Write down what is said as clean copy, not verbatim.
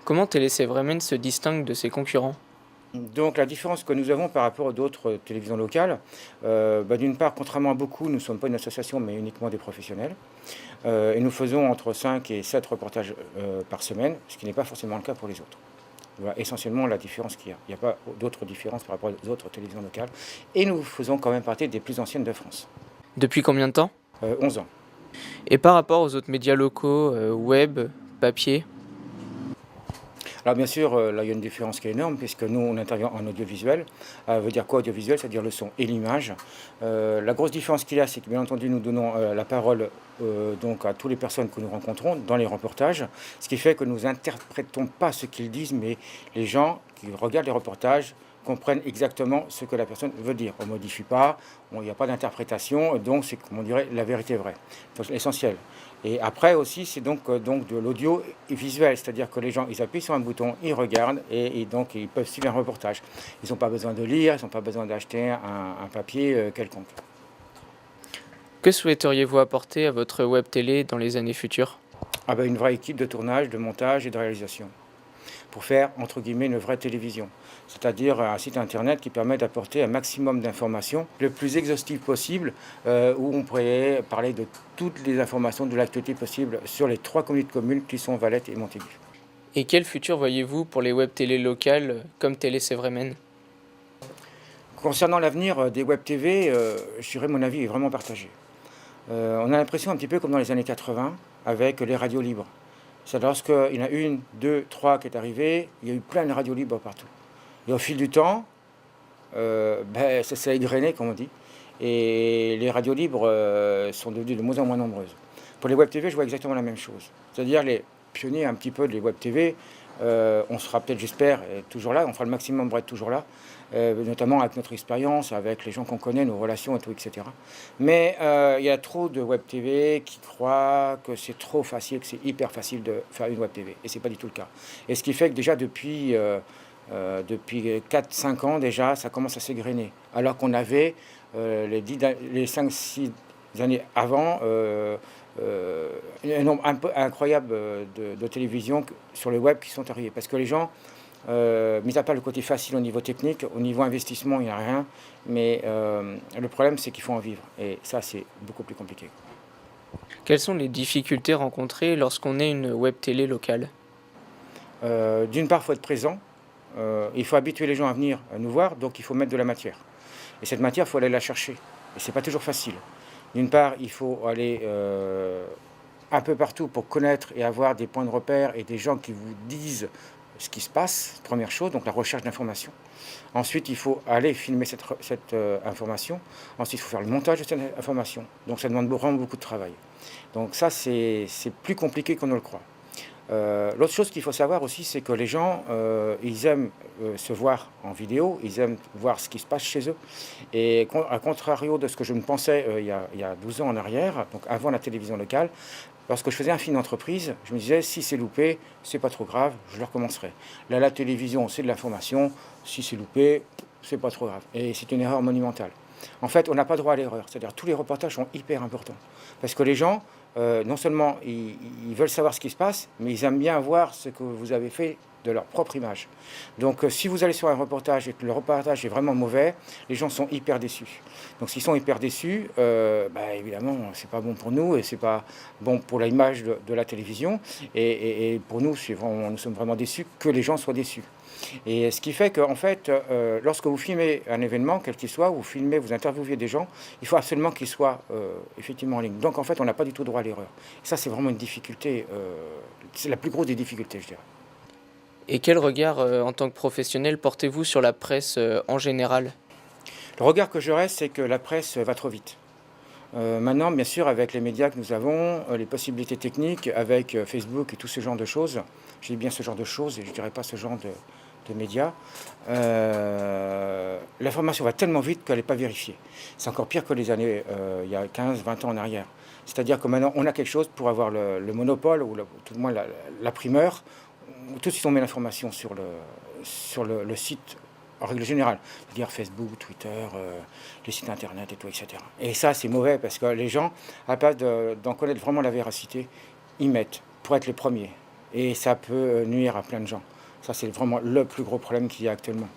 Comment Télé-Sévremen se distingue de ses concurrents? Donc la différence que nous avons par rapport à d'autres télévisions locales, d'une part, contrairement à beaucoup, nous ne sommes pas une association, mais uniquement des professionnels. Et nous faisons entre 5 et 7 reportages par semaine, ce qui n'est pas forcément le cas pour les autres. Voilà essentiellement la différence qu'il y a. Il n'y a pas d'autres différences par rapport aux autres télévisions locales. Et nous faisons quand même partie des plus anciennes de France. Depuis combien de temps? 11 ans. Et par rapport aux autres médias locaux, web, papier? Alors bien sûr, là il y a une différence qui est énorme puisque nous on intervient en audiovisuel. Veut dire quoi audiovisuel? C'est-à-dire le son et l'image. La grosse différence qu'il y a, c'est que bien entendu nous donnons la parole donc à toutes les personnes que nous rencontrons dans les reportages, ce qui fait que nous n'interprétons pas ce qu'ils disent, mais les gens qui regardent les reportages comprennent exactement ce que la personne veut dire. On ne modifie pas, il n'y a pas d'interprétation, donc c'est, comme on dirait, la vérité vraie. C'est l'essentiel. Et après aussi, c'est donc de l'audio visuel, c'est-à-dire que les gens, ils appuient sur un bouton, ils regardent et donc ils peuvent suivre un reportage. Ils n'ont pas besoin de lire, ils n'ont pas besoin d'acheter un papier quelconque. Que souhaiteriez-vous apporter à votre web télé dans les années futures? Une vraie équipe de tournage, de montage et de réalisation, pour faire, entre guillemets, une vraie télévision. C'est-à-dire un site internet qui permet d'apporter un maximum d'informations, le plus exhaustif possible, où on pourrait parler de toutes les informations de l'actualité possible sur les 3 communes qui sont Valette et Montaigu. Et quel futur voyez-vous pour les web télé locales comme Télé-Sévremen? Concernant l'avenir des web TV, je dirais mon avis est vraiment partagé. On a l'impression un petit peu comme dans les années 80 avec les radios libres. C'est lorsqu'il y en a une, deux, trois qui est arrivée, il y a eu plein de radios libres partout. Et au fil du temps, ça s'est égrené, comme on dit. Et les radios libres sont devenues de moins en moins nombreuses. Pour les web TV, je vois exactement la même chose. C'est-à-dire les pionniers un petit peu des web TV, on sera peut-être, j'espère, toujours là, on fera le maximum pour être toujours là, notamment avec notre expérience, avec les gens qu'on connaît, nos relations et tout, etc. Mais il y a trop de web TV qui croient que c'est trop facile, que c'est hyper facile de faire une web TV. Et c'est pas du tout le cas. Et ce qui fait que déjà depuis 4-5 ans déjà, ça commence à s'égrener. Alors qu'on avait les 5-6 années avant un nombre un peu incroyable de télévisions sur le web qui sont arrivées. Parce que les gens, mis à part le côté facile au niveau technique, au niveau investissement, il n'y a rien. Mais le problème, c'est qu'il faut en vivre. Et ça, c'est beaucoup plus compliqué. Quelles sont les difficultés rencontrées lorsqu'on est une web télé locale? D'une part, il faut être présent. Il faut habituer les gens à venir nous voir, donc il faut mettre de la matière. Et cette matière, il faut aller la chercher. Et ce n'est pas toujours facile. D'une part, il faut aller un peu partout pour connaître et avoir des points de repère et des gens qui vous disent ce qui se passe, première chose, donc la recherche d'informations. Ensuite, il faut aller filmer cette information. Ensuite, il faut faire le montage de cette information. Donc ça demande vraiment beaucoup de travail. Donc ça, c'est plus compliqué qu'on ne le croit. L'autre chose qu'il faut savoir aussi, c'est que les gens, ils aiment se voir en vidéo, ils aiment voir ce qui se passe chez eux. Et à contrario de ce que je me pensais il y a 12 ans en arrière, donc avant la télévision locale, lorsque je faisais un film d'entreprise, je me disais, si c'est loupé, c'est pas trop grave, je le recommencerai. Là, la télévision, c'est de l'information, si c'est loupé, c'est pas trop grave. Et c'est une erreur monumentale. En fait, on n'a pas droit à l'erreur, c'est-à-dire tous les reportages sont hyper importants. Parce que les gens, non seulement ils veulent savoir ce qui se passe, mais ils aiment bien voir ce que vous avez fait de leur propre image. Donc si vous allez sur un reportage et que le reportage est vraiment mauvais, les gens sont hyper déçus. Donc s'ils sont hyper déçus, évidemment, c'est pas bon pour nous et c'est pas bon pour l'image de la télévision. Et pour nous, nous sommes vraiment déçus que les gens soient déçus. Et ce qui fait qu'en fait, lorsque vous filmez un événement, quel qu'il soit, vous filmez, vous interviewez des gens, il faut absolument qu'ils soient effectivement en ligne. Donc en fait, on n'a pas du tout droit à l'erreur. Et ça, c'est vraiment une difficulté, c'est la plus grosse des difficultés, je dirais. Et quel regard, en tant que professionnel, portez-vous sur la presse en général? Le regard que je reste, c'est que la presse va trop vite. Maintenant, bien sûr, avec les médias que nous avons, les possibilités techniques, avec Facebook et tout ce genre de choses, je dis bien ce genre de choses et je ne dirais pas ce genre de médias, l'information va tellement vite qu'elle n'est pas vérifiée. C'est encore pire que les années, il y a 15-20 ans en arrière. C'est-à-dire que maintenant, on a quelque chose pour avoir le monopole, ou tout du moins la primeur. Tout de suite, on met l'information sur le site, en règle générale. C'est-à-dire Facebook, Twitter, les sites internet et tout, etc. Et ça, c'est mauvais parce que les gens, à la place d'en connaître vraiment la véracité, ils mettent pour être les premiers. et ça peut nuire à plein de gens. Ça, c'est vraiment le plus gros problème qu'il y a actuellement.